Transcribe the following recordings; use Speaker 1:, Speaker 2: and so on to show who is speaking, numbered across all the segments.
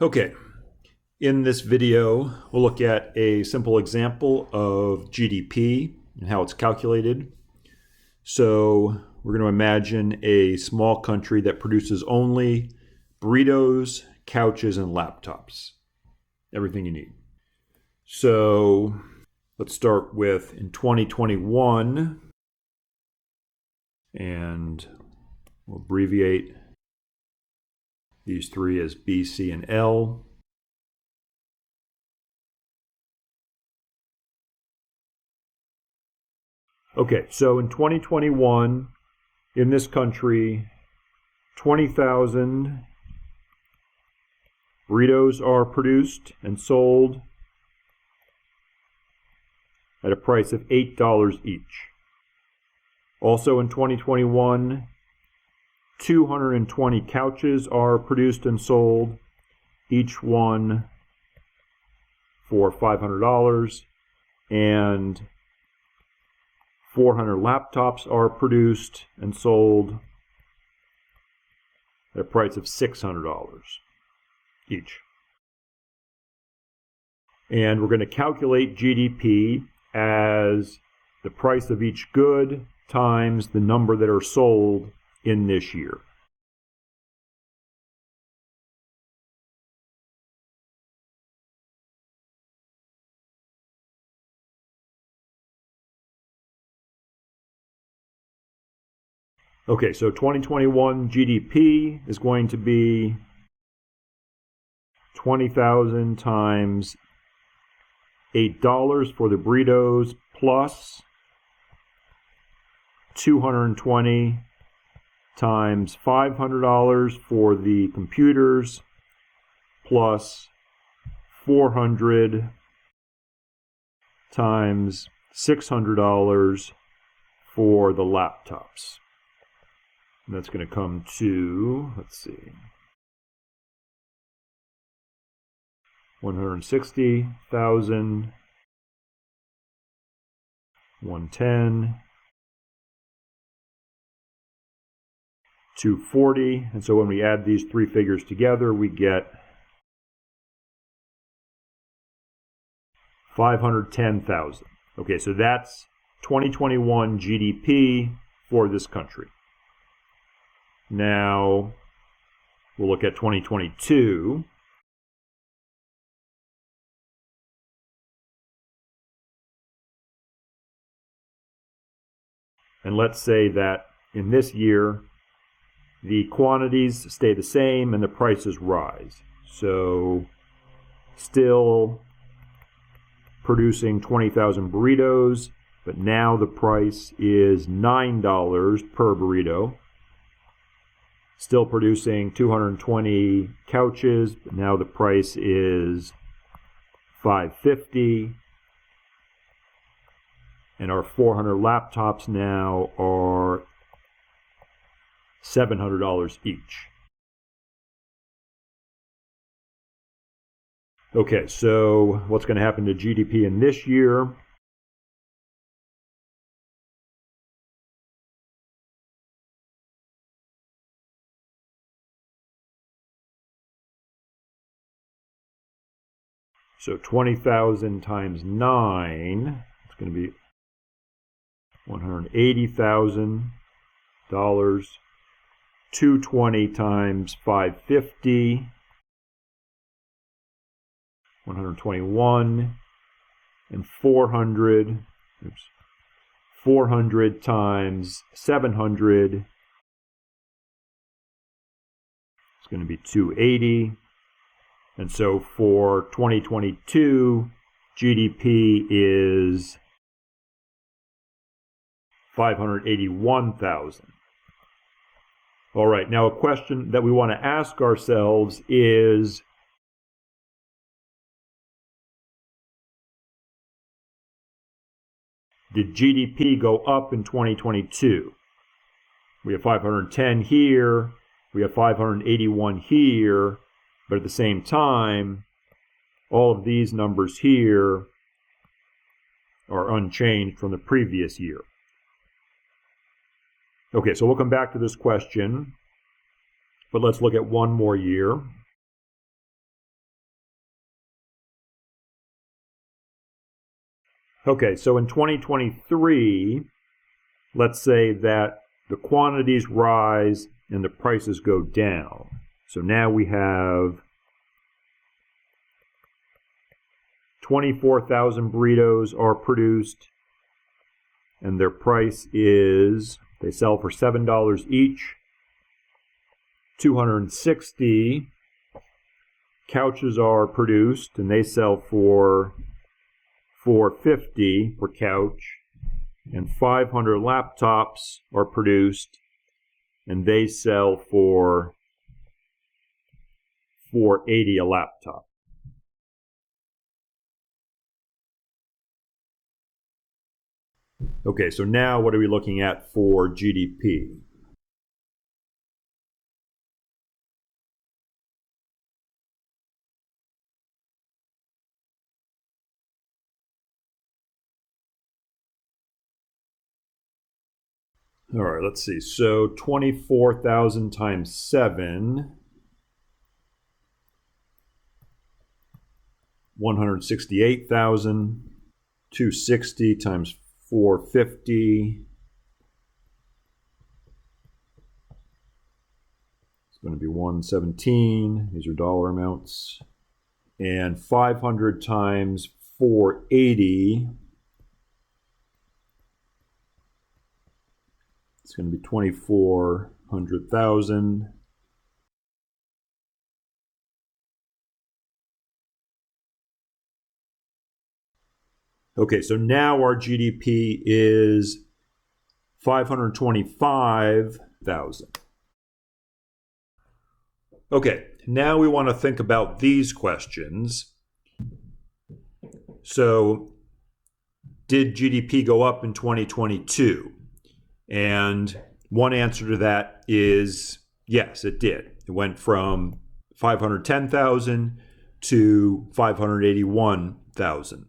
Speaker 1: Okay, in this video, we'll look at a simple example of GDP and how it's calculated. So we're going to imagine a small country that produces only burritos, couches, and laptops. Everything you need. So let's start with in 2021, and we'll abbreviate these three as B, C, and L. Okay, so in 2021, in this country, 20,000 burritos are produced and sold at a price of $8 each. Also in 2021, 220 couches are produced and sold, each one for $500, and 400 laptops are produced and sold at a price of $600 each. And we're going to calculate GDP as the price of each good times the number that are sold in this year. Okay, so 2021 GDP is going to be 20,000 times $8 for the burritos plus 220 times $500 for the computers plus 400 times $600 for the laptops. And that's going to come to, let's see, 160,000, 110, 240. And so when we add these three figures together, we get 510,000. Okay, so that's 2021 GDP for this country. Now, we'll look at 2022. And let's say that in this year, the quantities stay the same and the prices rise. So, still producing 20,000 burritos, but now the price is $9 per burrito. Still producing 220 couches, but now the price is $550. And our 400 laptops now are $700 each. Okay, so what's going to happen to GDP in this year? So 20,000 times 9, it's going to be $180,000. 220 times 550, 121, and 400 times 700, it's going to be 280. And so for 2022, GDP is 581,000. All right, now a question that we want to ask ourselves is, did GDP go up in 2022? We have 510 here, we have 581 here, but at the same time, all of these numbers here are unchanged from the previous year. Okay, so we'll come back to this question, but let's look at one more year. Okay, so in 2023, let's say that the quantities rise and the prices go down. So now we have 24,000 burritos are produced, and their price is, they sell for $7 each. 260 couches are produced, and they sell for $4.50 per couch. And 500 laptops are produced, and they sell for $4.80 a laptop. Okay, so now what are we looking at for GDP? All right, let's see. So 24,000 times 7, 168,000. 260 times 450. It's going to be 117. These are dollar amounts. And 500 times 480. It's going to be 2,400,000. Okay, so now our GDP is 525,000. Okay, now we want to think about these questions. So, did GDP go up in 2022? And one answer to that is yes, it did. It went from 510,000 to 581,000.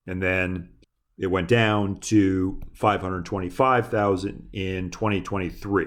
Speaker 1: And then it went down to 525,000 in 2023.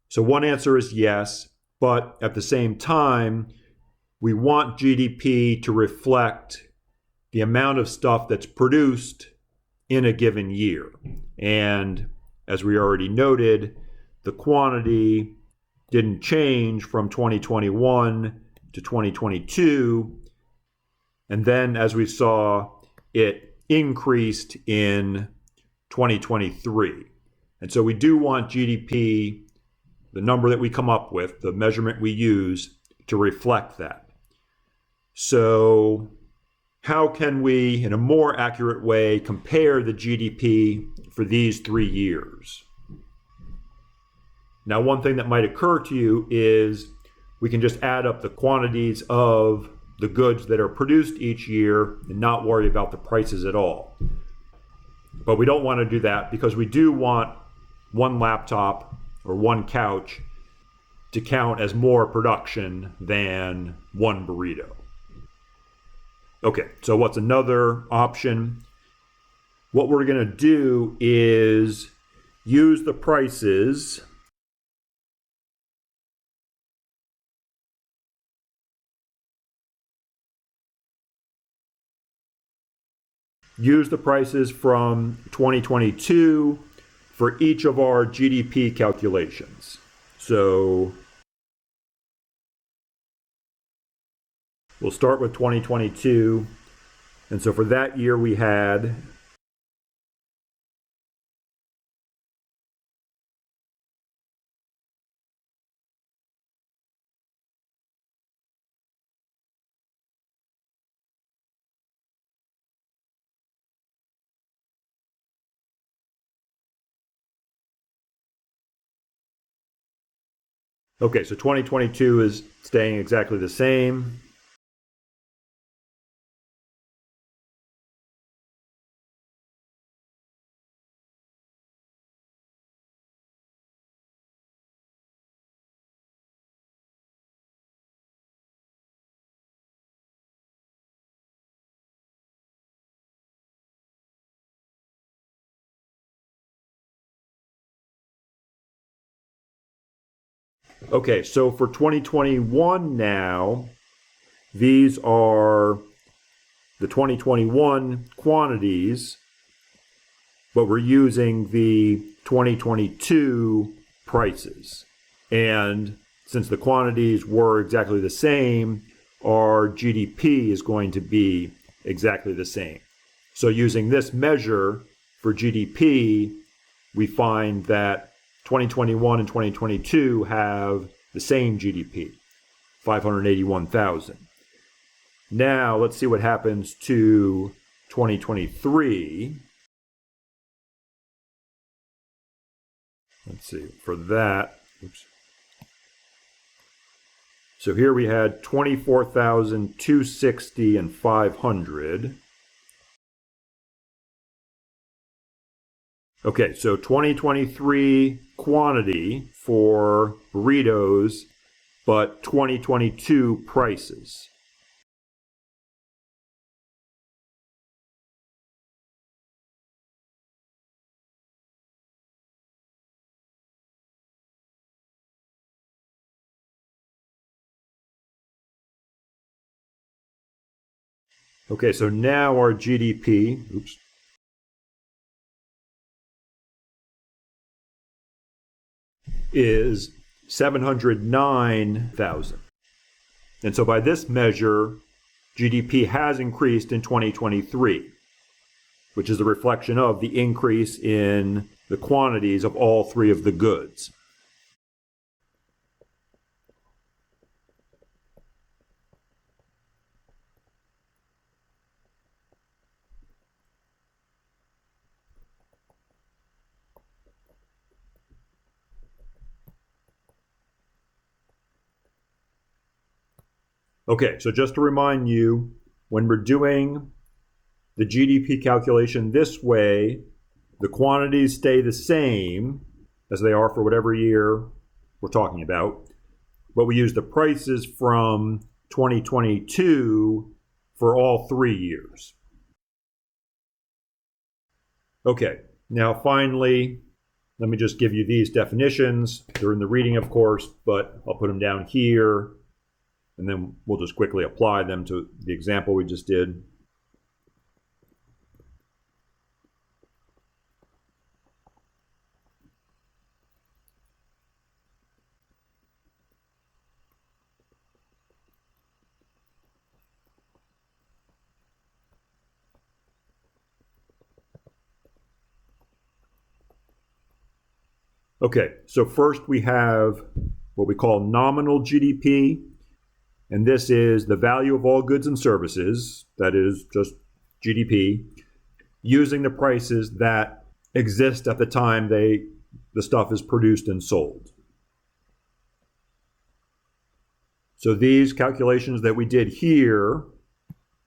Speaker 1: So one answer is yes, but at the same time, we want GDP to reflect the amount of stuff that's produced in a given year. And as we already noted, the quantity didn't change from 2021 to 2022. And then, as we saw, it increased in 2023. And so we do want GDP, the number that we come up with, the measurement we use, to reflect that. So how can we, in a more accurate way, compare the GDP for these 3 years? Now, one thing that might occur to you is we can just add up the quantities of the goods that are produced each year and not worry about the prices at all. But we don't want to do that because we do want one laptop or one couch to count as more production than one burrito. Okay, so what's another option? What we're going to do is use the prices from 2022 for each of our GDP calculations. So we'll start with 2022. And so for that year we had okay, so 2022 is staying exactly the same. Okay, so for 2021 now, these are the 2021 quantities, but we're using the 2022 prices. And since the quantities were exactly the same, our GDP is going to be exactly the same. So using this measure for GDP, we find that 2021 and 2022 have the same GDP, 581,000. Now let's see what happens to 2023. Let's see, for that, oops. So here we had 24,260 and 500. Okay, so 2023 quantity for burritos, but 2022 prices. Okay, so now our GDP, is 709,000. And so by this measure, GDP has increased in 2023, which is a reflection of the increase in the quantities of all three of the goods. Okay, so just to remind you, when we're doing the GDP calculation this way, the quantities stay the same as they are for whatever year we're talking about, but we use the prices from 2022 for all 3 years. Okay, now finally, let me just give you these definitions. They're in the reading, of course, but I'll put them down here, and then we'll just quickly apply them to the example we just did. Okay, so first we have what we call nominal GDP, and this is the value of all goods and services, that is just GDP, using the prices that exist at the time the stuff is produced and sold. So these calculations that we did here,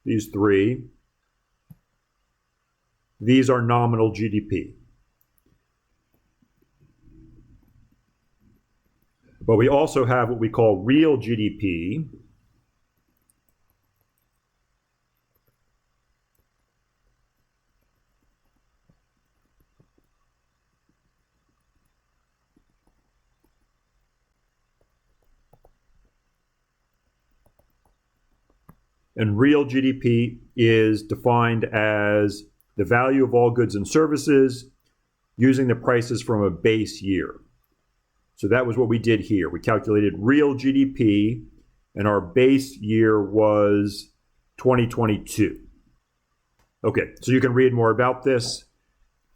Speaker 1: these three, these are nominal GDP. But we also have what we call real GDP. And real GDP is defined as the value of all goods and services using the prices from a base year. So that was what we did here. We calculated real GDP, and our base year was 2022. Okay, so you can read more about this,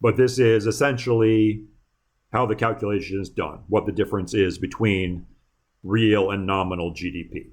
Speaker 1: but this is essentially how the calculation is done, what the difference is between real and nominal GDP.